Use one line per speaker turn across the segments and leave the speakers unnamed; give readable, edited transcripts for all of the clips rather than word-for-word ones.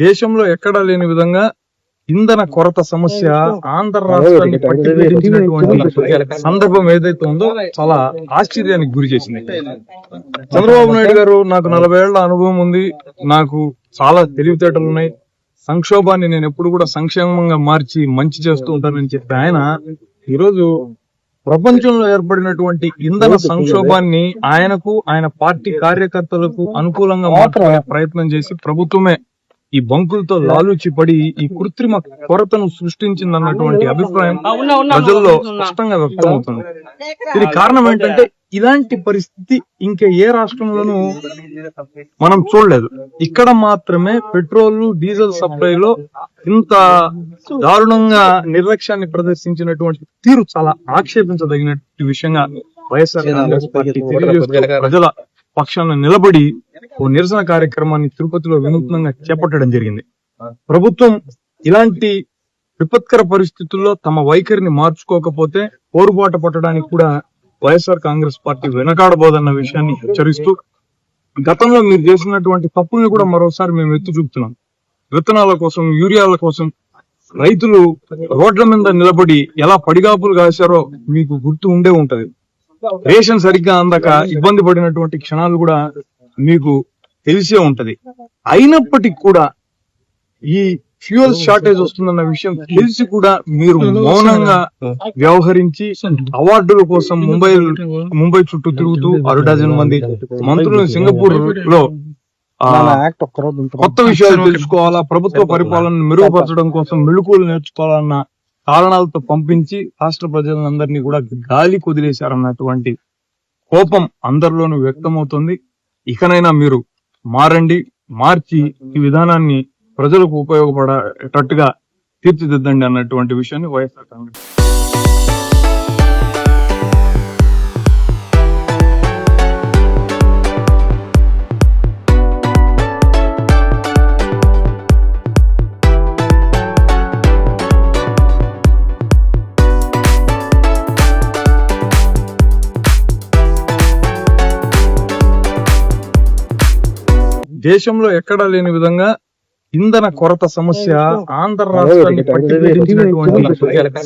దేశంలో ఎక్కడా లేని విధంగా ఇంధన కొరత సమస్య ఆంధ్ర రాష్ట్రాన్ని పట్టినటువంటి సందర్భం ఏదైతే ఉందో చాలా ఆశ్చర్యానికి గురి చేసింది. చంద్రబాబు నాయుడు గారు, నాకు 40 ఏళ్ల అనుభవం ఉంది, నాకు చాలా తెలివితేటలు ఉన్నాయి, సంక్షోభాన్ని నేను ఎప్పుడు కూడా సంక్షేమంగా మార్చి మంచి చేస్తూ ఉంటానని చెప్పి ఆయన ఈరోజు ప్రపంచంలో ఏర్పడినటువంటి ఇంధన సంక్షోభాన్ని ఆయనకు, ఆయన పార్టీ కార్యకర్తలకు అనుకూలంగా మార్చుకునే ప్రయత్నం చేసి ప్రభుత్వమే ఈ బంకులతో లాలూచి పడి ఈ కృత్రిమ కొరతను సృష్టించిందన్నటువంటి అభిప్రాయం ప్రజల్లో స్పష్టంగా వ్యక్తమవుతుంది. ఇది కారణం ఏంటంటే ఇలాంటి పరిస్థితి ఇంకా ఏ రాష్ట్రంలోనూ మనం చూడలేదు. ఇక్కడ మాత్రమే పెట్రోల్, డీజిల్ సప్లైలో ఇంత దారుణంగా నిర్లక్ష్యాన్ని ప్రదర్శించినటువంటి తీరు చాలా ఆక్షేపించదగిన విషయంగా వైఎస్ఆర్ కాంగ్రెస్ పార్టీ ప్రజల పక్షాన నిలబడి ఓ నిరసన కార్యక్రమాన్ని తిరుపతిలో వినూత్నంగా చేపట్టడం జరిగింది. ప్రభుత్వం ఇలాంటి విపత్కర పరిస్థితుల్లో తమ వైఖరిని మార్చుకోకపోతే పోరుబాట పట్టడానికి కూడా వైఎస్ఆర్ కాంగ్రెస్ పార్టీ వెనకాడబోదన్న విషయాన్ని హెచ్చరిస్తూ, గతంలో మీరు చేసినటువంటి తప్పుల్ని కూడా మరోసారి మేము ఎత్తు చూపుతున్నాం. విత్తనాల కోసం, యూరియాల కోసం రైతులు రోడ్ల మీద నిలబడి ఎలా పడిగాపులు కాశారో మీకు గుర్తు ఉండే ఉంటది. రేషన్ సరిగ్గా అందక ఇబ్బంది పడినటువంటి క్షణాలు కూడా మీకు తెలిసే ఉంటది. అయినప్పటికీ కూడా ఈ ఫ్యూయల్ షార్టేజ్ వస్తుందన్న విషయం తెలిసి కూడా మీరు మౌనంగా వ్యవహరించి అవార్డుల కోసం ముంబై చుట్టూ తిరుగుతూ 6 డజన్ మంది మంత్రులను సింగపూర్ లో కొత్త విషయాలు తెలుసుకోవాలా, ప్రభుత్వ పరిపాలన మెరుగుపరచడం కోసం మెళుకువలు నేర్చుకోవాలన్న కారణాలతో పంపించి రాష్ట్ర ప్రజలందరినీ కూడా గాలి కుదిలేశారన్నటువంటి కోపం అందరిలోనూ వ్యక్తమవుతుంది. ఇకనైనా మీరు మారండి, మార్చి ఈ విధానాన్ని ప్రజలకు ఉపయోగపడేటట్టుగా తీర్చిదిద్దండి అన్నటువంటి విషయాన్ని వైఎస్ఆర్ కాంగ్రెస్ దేశంలో ఎక్కడా లేని విధంగా ఇంధన కొరత సమస్య ఆంధ్ర రాష్ట్రాన్ని పట్టినటువంటి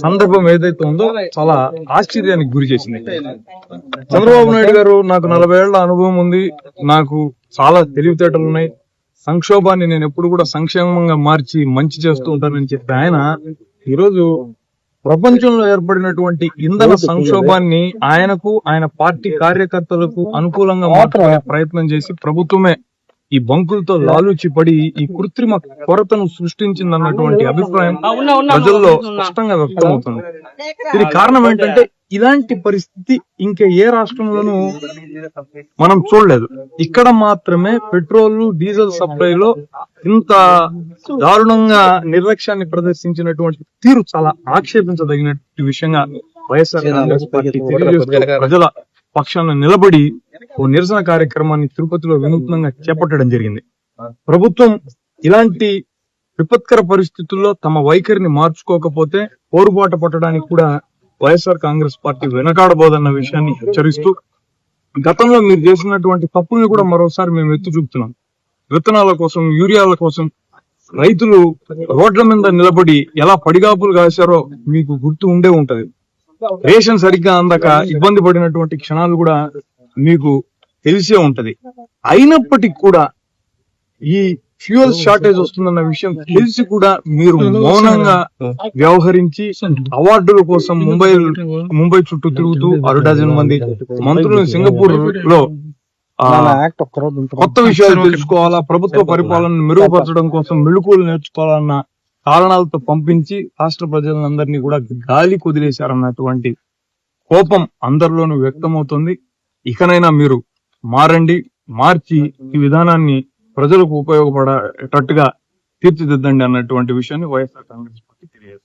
సందర్భం ఏదైతే ఉందో చాలా ఆశ్చర్యానికి గురి చేసింది. చంద్రబాబు నాయుడు గారు, నాకు 40 ఏళ్ల అనుభవం ఉంది, నాకు చాలా తెలివితేటలు ఉన్నాయి, సంక్షోభాన్ని నేను ఎప్పుడు కూడా సంక్షేమంగా మార్చి మంచి చేస్తూ ఉంటానని చెప్పి ఆయన ఈరోజు ప్రపంచంలో ఏర్పడినటువంటి ఇంధన సంక్షోభాన్ని ఆయనకు, ఆయన పార్టీ కార్యకర్తలకు అనుకూలంగా మార్చుకునే ప్రయత్నం చేసి ప్రభుత్వమే ఈ బంకులతో లాలూచి పడి ఈ కృత్రిమ కొరతను సృష్టించిందన్నటువంటి అభిప్రాయం ప్రజల్లో స్పష్టంగా వ్యక్తమవుతుంది. ఇది కారణం ఏంటంటే ఇలాంటి పరిస్థితి ఇంకా ఏ రాష్ట్రంలోనూ మనం చూడలేదు. ఇక్కడ మాత్రమే పెట్రోల్, డీజిల్ సప్లైలో ఇంత దారుణంగా నిర్లక్ష్యాన్ని ప్రదర్శించినటువంటి తీరు చాలా ఆక్షేపించదగిన విషయంగా వైఎస్ఆర్ కాంగ్రెస్ పార్టీ ప్రజల పక్షాన నిలబడి ఓ నిరసన కార్యక్రమాన్ని తిరుపతిలో వినూత్నంగా చేపట్టడం జరిగింది. ప్రభుత్వం ఇలాంటి విపత్కర పరిస్థితుల్లో తమ వైఖరిని మార్చుకోకపోతే పోరుబాట పట్టడానికి కూడా వైఎస్ఆర్ కాంగ్రెస్ పార్టీ వెనకాడబోదన్న విషయాన్ని హెచ్చరిస్తూ, గతంలో మీరు చేసినటువంటి తప్పుల్ని కూడా మరోసారి మేము ఎత్తు చూపుతున్నాం. విత్తనాల కోసం, యూరియాల కోసం రైతులు రోడ్ల మీద నిలబడి ఎలా పడిగాపులు కాశారో మీకు గుర్తు ఉండే ఉంటది. రేషన్ సరిగ్గా అందక ఇబ్బంది పడినటువంటి క్షణాలు కూడా మీకు తెలిసే ఉంటది. అయినప్పటికీ కూడా ఈ ఫ్యూయల్ షార్టేజ్ వస్తుందన్న విషయం తెలిసి కూడా మీరు మౌనంగా వ్యవహరించి అవార్డుల కోసం ముంబై చుట్టూ తిరుగుతూ 6 డజన్ మంది మంత్రులను సింగపూర్ లో కొత్త విషయాలు తెలుసుకోవాలా, ప్రభుత్వ పరిపాలన మెరుగుపరచడం కోసం మెళుకువలు నేర్చుకోవాలన్న కారణాలతో పంపించి రాష్ట్ర ప్రజలందరినీ కూడా గాలి కుదిలేశారన్నటువంటి కోపం అందరిలోనూ వ్యక్తమవుతుంది. ఇకనైనా మీరు మారండి, మార్చి ఈ విధానాన్ని ప్రజలకు ఉపయోగపడేటట్టుగా తీర్చిదిద్దండి అన్నటువంటి విషయాన్ని వైఎస్ఆర్ కాంగ్రెస్ పార్టీ తెలియజేస్తుంది.